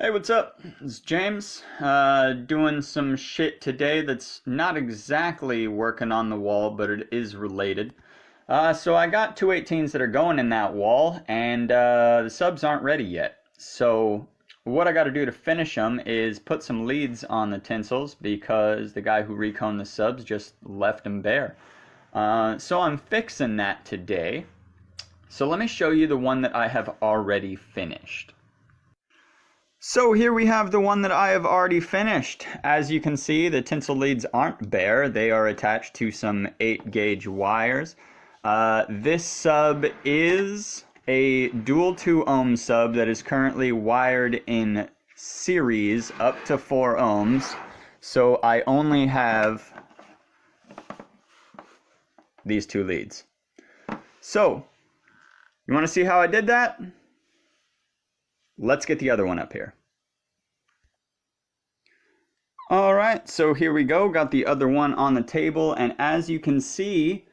Hey, what's up? It's James, doing some shit today that's not exactly working on the wall, but it is related. So I got 218s that are going in that wall, and the subs aren't ready yet. So what I got to do to finish them is put some leads on the tinsels because the guy who reconed the subs just left them bare. So I'm fixing that today. So let me show you the one that I have already finished. So here we have the one that I have already finished. As you can see, the tinsel leads aren't bare. They are attached to some 8-gauge wires. This sub is a dual 2 ohm sub that is currently wired in series up to 4 ohms. So I only have these 2 leads. So, you want to see how I did that? Let's get the other one up here. Alright, so here we go. Got the other one on the table, and as you can see,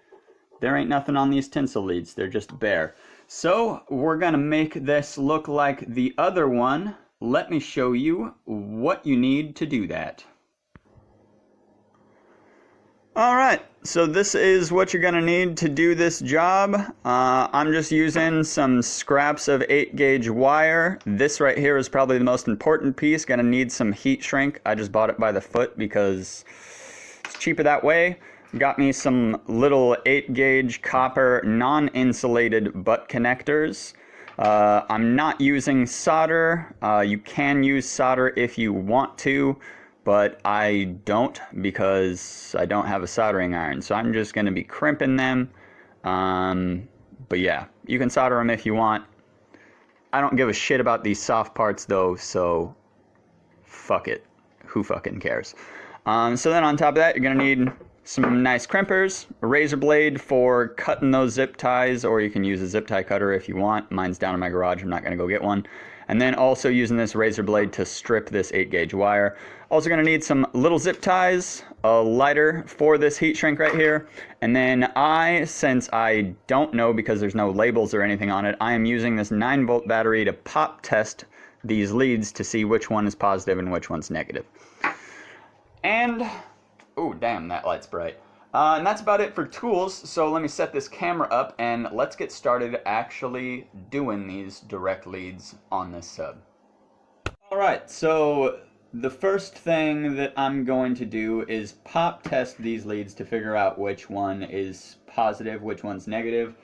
there ain't nothing on these tinsel leads. They're just bare. So, we're gonna make this look like the other one. Let me show you what you need to do that. Alright, so this is what you're going to need to do this job. I'm just using some scraps of 8-gauge wire. This right here is probably the most important piece. Going to need some heat shrink. I just bought it by the foot because it's cheaper that way. Got me some little 8-gauge copper non-insulated butt connectors. I'm not using solder. You can use solder if you want to, but I don't because I don't have a soldering iron. So I'm just going to be crimping them. But yeah, you can solder them if you want. I don't give a shit about these soft parts though, so fuck it. Who fucking cares? So then on top of that, you're going to need some nice crimpers, a razor blade for cutting those zip ties, or you can use a zip tie cutter if you want. Mine's down in my garage. I'm not going to go get one. And then also using this razor blade to strip this 8-gauge wire. Also going to need some little zip ties, a lighter for this heat shrink right here. And then since I don't know because there's no labels or anything on it, I am using this 9-volt battery to pop test these leads to see which one is positive and which one's negative. And, oh damn, that light's bright. And that's about it for tools, so let me set this camera up and let's get started actually doing these direct leads on this sub. Alright, so the first thing that I'm going to do is pop test these leads to figure out which one is positive, which one's negative.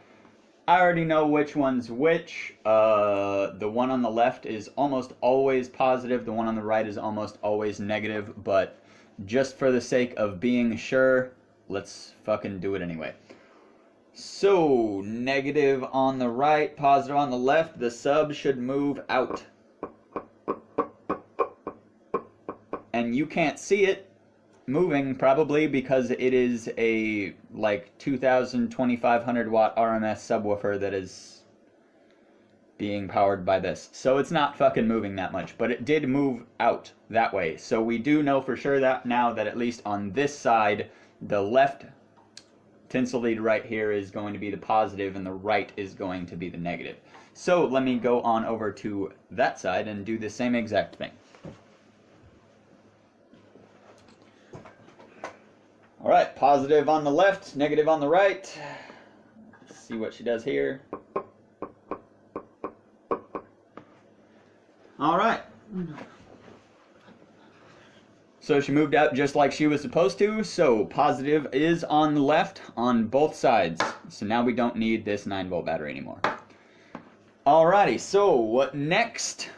I already know which one's which. The one on the left is almost always positive, the one on the right is almost always negative, but just for the sake of being sure, let's fucking do it anyway. So, negative on the right, positive on the left. The sub should move out. And you can't see it moving probably because it is a like 2000, 2500 watt RMS subwoofer that is being powered by this. So it's not fucking moving that much, but it did move out that way. So we do know for sure that now that at least on this side, the left tinsel lead right here is going to be the positive and the right is going to be the negative. So let me go on over to that side and do the same exact thing. Alright, positive on the left, negative on the right. Let's see what she does here. Alright. So she moved out just like she was supposed to, so positive is on the left on both sides. So now we don't need this 9-volt battery anymore. Alrighty, so what next?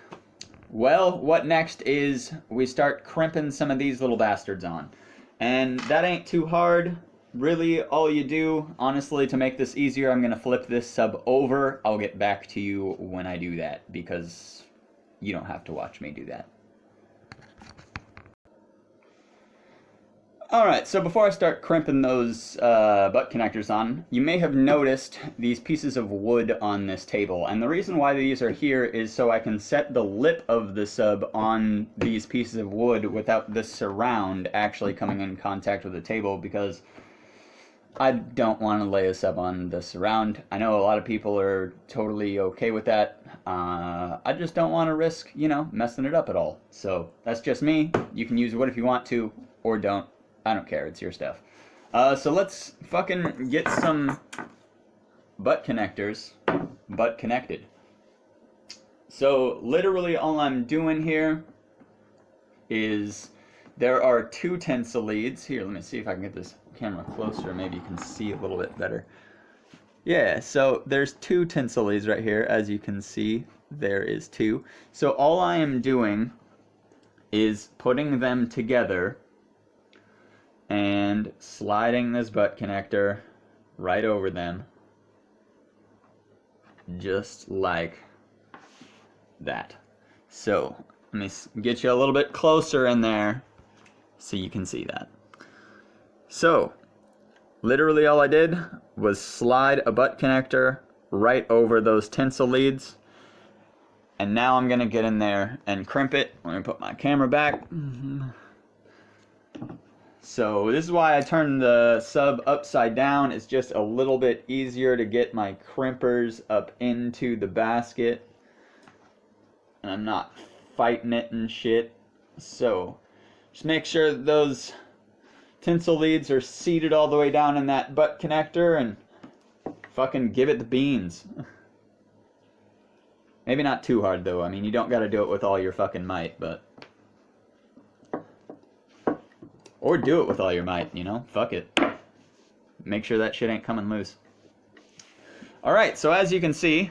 Well, what next is we start crimping some of these little bastards on. And that ain't too hard. Really, all you do, honestly, to make this easier, I'm going to flip this sub over. I'll get back to you when I do that, because you don't have to watch me do that. Alright, so before I start crimping those butt connectors on, you may have noticed these pieces of wood on this table. And the reason why these are here is so I can set the lip of the sub on these pieces of wood without the surround actually coming in contact with the table, because I don't want to lay a sub on the surround. I know a lot of people are totally okay with that. I just don't want to risk, messing it up at all. So that's just me. You can use it if you want to, or don't. I don't care. It's your stuff. So let's fucking get some butt connectors butt connected. So literally all I'm doing here is there are 2 tinsel leads. Here, let me see if I can get this camera closer. Maybe you can see a little bit better. Yeah, so there's 2 tinsel leads right here. As you can see, there is 2. So all I am doing is putting them together and sliding this butt connector right over them. Just like that. So let me get you a little bit closer in there so you can see that. So literally all I did was slide a butt connector right over those tinsel leads, and now I'm gonna get in there and crimp it. Let me put my camera back. So this is why I turned the sub upside down. It's just a little bit easier to get my crimpers up into the basket, and I'm not fighting it and shit. So just make sure that those tinsel leads are seated all the way down in that butt connector, and fucking give it the beans. Maybe not too hard though. I mean, you don't gotta do it with all your fucking might, but... Or do it with all your might, fuck it. Make sure that shit ain't coming loose. Alright, so as you can see,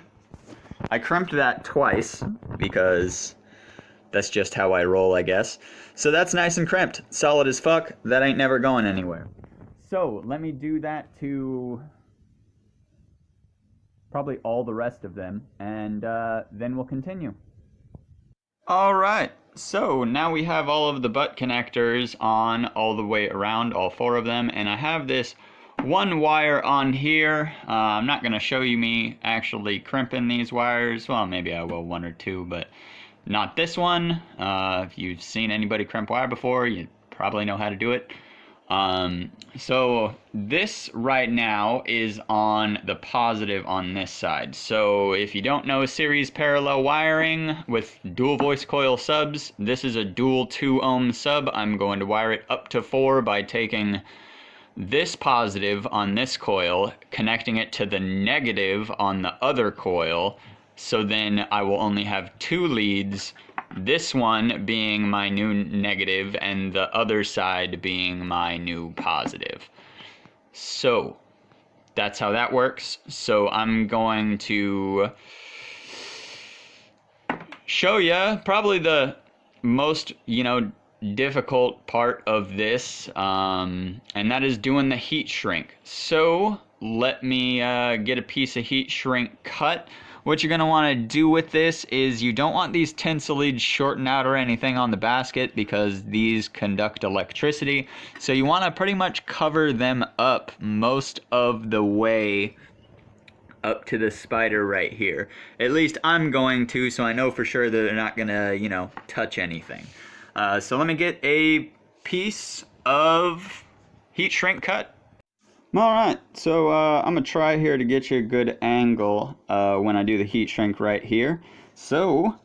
I crimped that twice, because that's just how I roll, I guess. So that's nice and crimped. Solid as fuck. That ain't never going anywhere. So, let me do that to probably all the rest of them, and then we'll continue. Alright, so now we have all of the butt connectors on all the way around, all 4 of them, and I have this one wire on here. I'm not going to show you me actually crimping these wires. Well, maybe I will 1 or 2, but not this one. If you've seen anybody crimp wire before, you probably know how to do it. So this right now is on the positive on this side. So if you don't know series parallel wiring with dual voice coil subs, this is a dual 2 ohm sub. I'm going to wire it up to 4 by taking this positive on this coil, connecting it to the negative on the other coil. So then I will only have 2 leads, this one being my new negative and the other side being my new positive. So that's how that works. So I'm going to show you probably the most, difficult part of this, and that is doing the heat shrink. So let me get a piece of heat shrink cut. What you're going to want to do with this is you don't want these tinsel leads shorting out or anything on the basket, because these conduct electricity. So you want to pretty much cover them up most of the way up to the spider right here. At least I'm going to, so I know for sure that they're not going to, touch anything. So let me get a piece of heat shrink cut. Alright, so I'm going to try here to get you a good angle when I do the heat shrink right here. So,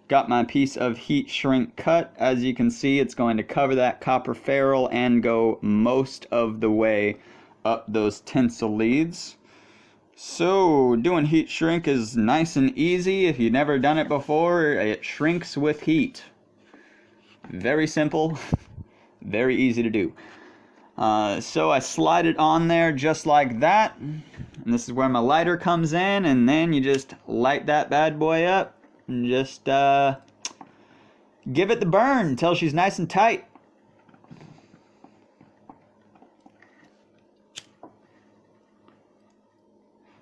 got my piece of heat shrink cut. As you can see, it's going to cover that copper ferrule and go most of the way up those tinsel leads. So, doing heat shrink is nice and easy. If you've never done it before, it shrinks with heat. Very simple, very easy to do. So I slide it on there just like that, and this is where my lighter comes in, and then you just light that bad boy up and just give it the burn until she's nice and tight.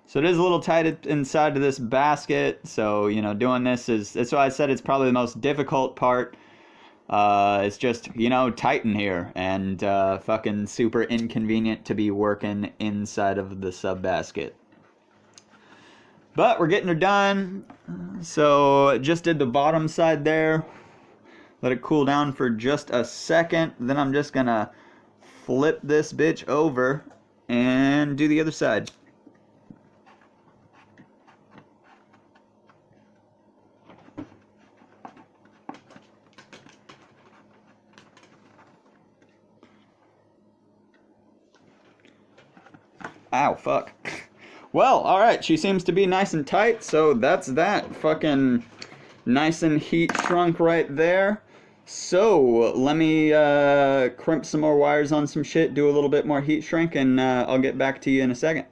So it is a little tight inside of this basket, so doing this that's why I said it's probably the most difficult part. It's just, tight in here, and fucking super inconvenient to be working inside of the sub basket. But we're getting her done. So just did the bottom side there. Let it cool down for just a second. Then I'm just gonna flip this bitch over and do the other side. Ow, fuck. Well, alright, she seems to be nice and tight, so that's that. Fucking nice and heat shrunk right there. So, let me crimp some more wires on some shit, do a little bit more heat shrink, and I'll get back to you in a second.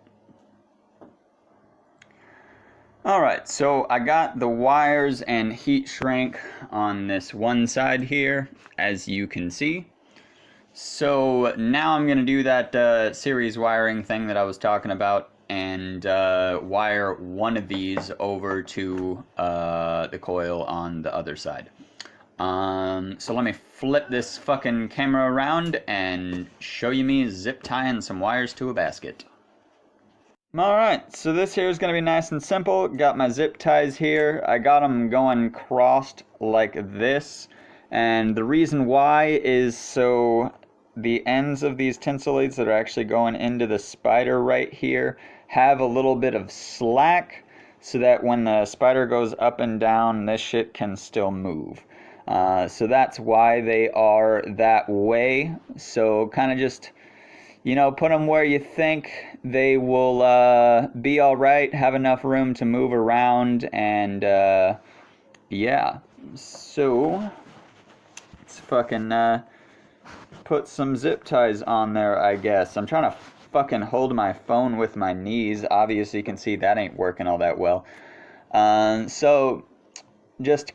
Alright, so I got the wires and heat shrink on this one side here, as you can see. So now I'm going to do that series wiring thing that I was talking about and wire one of these over to the coil on the other side. So let me flip this fucking camera around and show you me zip tying some wires to a basket. Alright, so this here is going to be nice and simple. Got my zip ties here. I got them going crossed like this. And the reason why is so the ends of these tinsel leads that are actually going into the spider right here have a little bit of slack so that when the spider goes up and down, this shit can still move. So that's why they are that way. So kind of just, you know, put them where you think they will be all right, have enough room to move around, and yeah. So let's fucking put some zip ties on there, I guess. I'm trying to fucking hold my phone with my knees. Obviously, you can see that ain't working all that well. So just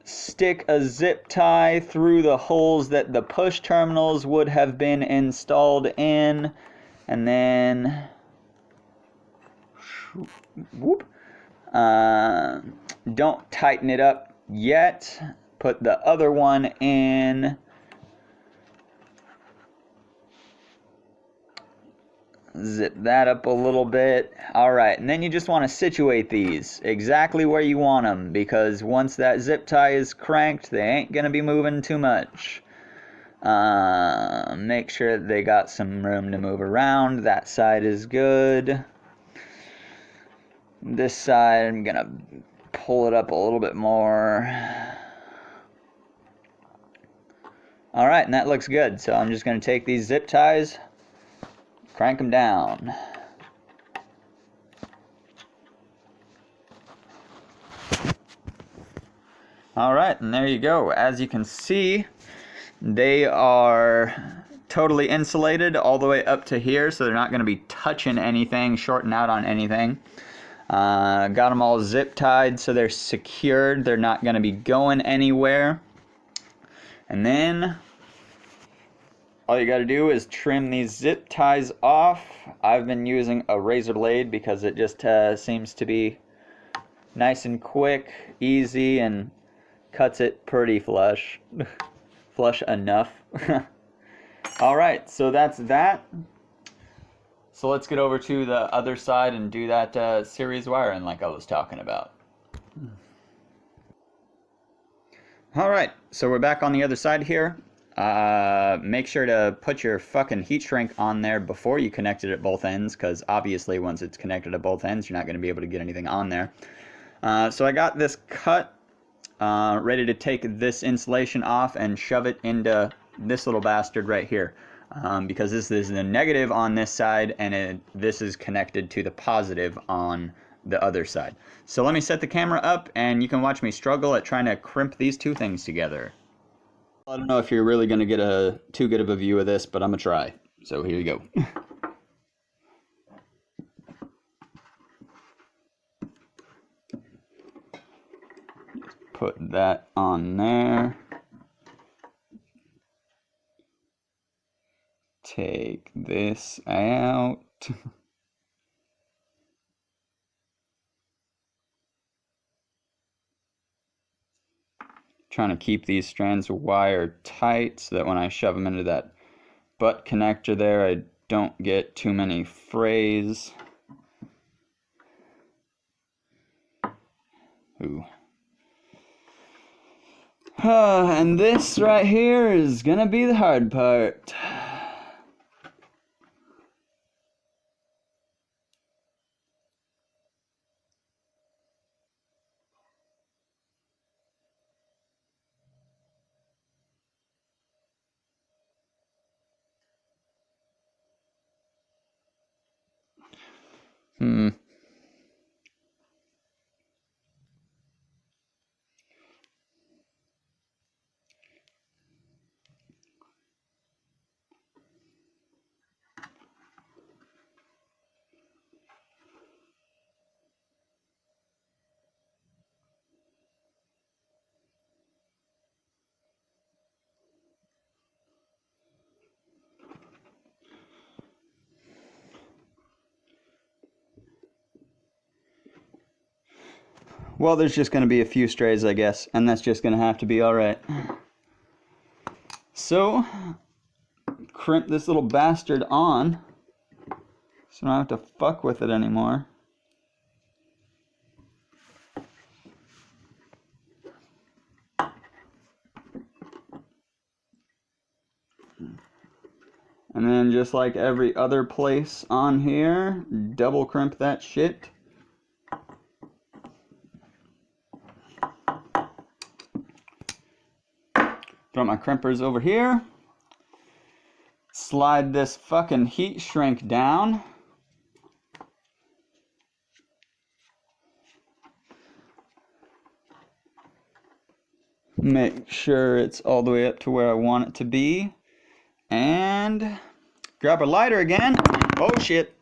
stick a zip tie through the holes that the push terminals would have been installed in, and then whoop. Don't tighten it up yet. Put the other one in. Zip that up a little bit. Alright, and then you just want to situate these exactly where you want them, because once that zip tie is cranked, they ain't going to be moving too much. Make sure that they got some room to move around. That side is good. This side, I'm going to pull it up a little bit more. Alright, and that looks good. So I'm just going to take these zip ties, crank them down. Alright, and there you go. As you can see, they are totally insulated all the way up to here, so they're not going to be touching anything, shorting out on anything. Got them all zip tied so they're secured. They're not going to be going anywhere. And then all you got to do is trim these zip ties off. I've been using a razor blade because it just seems to be nice and quick, easy, and cuts it pretty flush. Flush enough. Alright, so that's that. So let's get over to the other side and do that series wiring like I was talking about. Alright, so we're back on the other side here. Make sure to put your fucking heat shrink on there before you connect it at both ends, because obviously once it's connected at both ends, you're not going to be able to get anything on there. So I got this cut, ready to take this insulation off and shove it into this little bastard right here. Because this is the negative on this side, and this is connected to the positive on the other side. So let me set the camera up, and you can watch me struggle at trying to crimp these two things together. I don't know if you're really going to get too good of a view of this, but I'm going to try. So here you go. Put that on there. Take this out. Trying to keep these strands of wire tight so that when I shove them into that butt connector there, I don't get too many frays. Ooh. And this right here is gonna be the hard part. Well, there's just going to be a few strays, I guess, and that's just going to have to be alright. So, crimp this little bastard on, so I don't have to fuck with it anymore. And then just like every other place on here, double crimp that shit. Throw my crimpers over here. Slide this fucking heat shrink down. Make sure it's all the way up to where I want it to be. And grab a lighter again. Oh shit.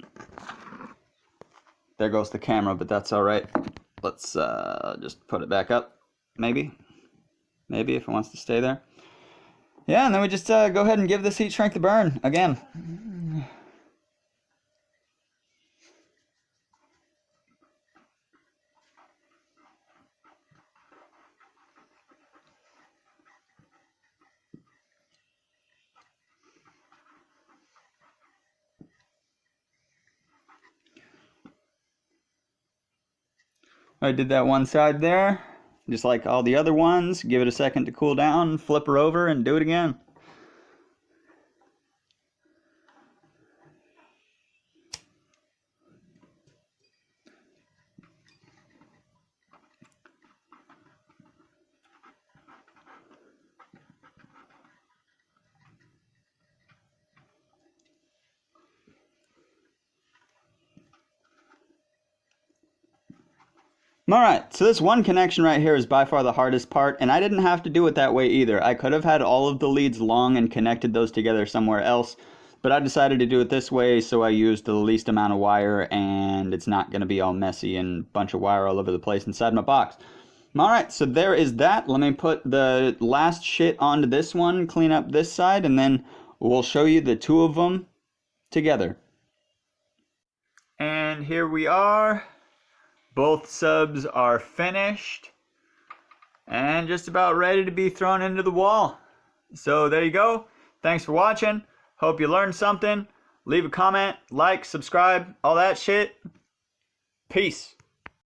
There goes the camera, but that's alright. Let's just put it back up. Maybe if it wants to stay there. Yeah, and then we just go ahead and give this heat shrink the burn again. I did that one side there, just like all the other ones. Give it a second to cool down, flip her over, and do it again. Alright, so this one connection right here is by far the hardest part, and I didn't have to do it that way either. I could have had all of the leads long and connected those together somewhere else, but I decided to do it this way so I used the least amount of wire and it's not going to be all messy and a bunch of wire all over the place inside my box. Alright, so there is that. Let me put the last shit onto this one, clean up this side, and then we'll show you the two of them together. And here we are. Both subs are finished and just about ready to be thrown into the wall. So there you go. Thanks for watching. Hope you learned something. Leave a comment, like, subscribe, all that shit. Peace.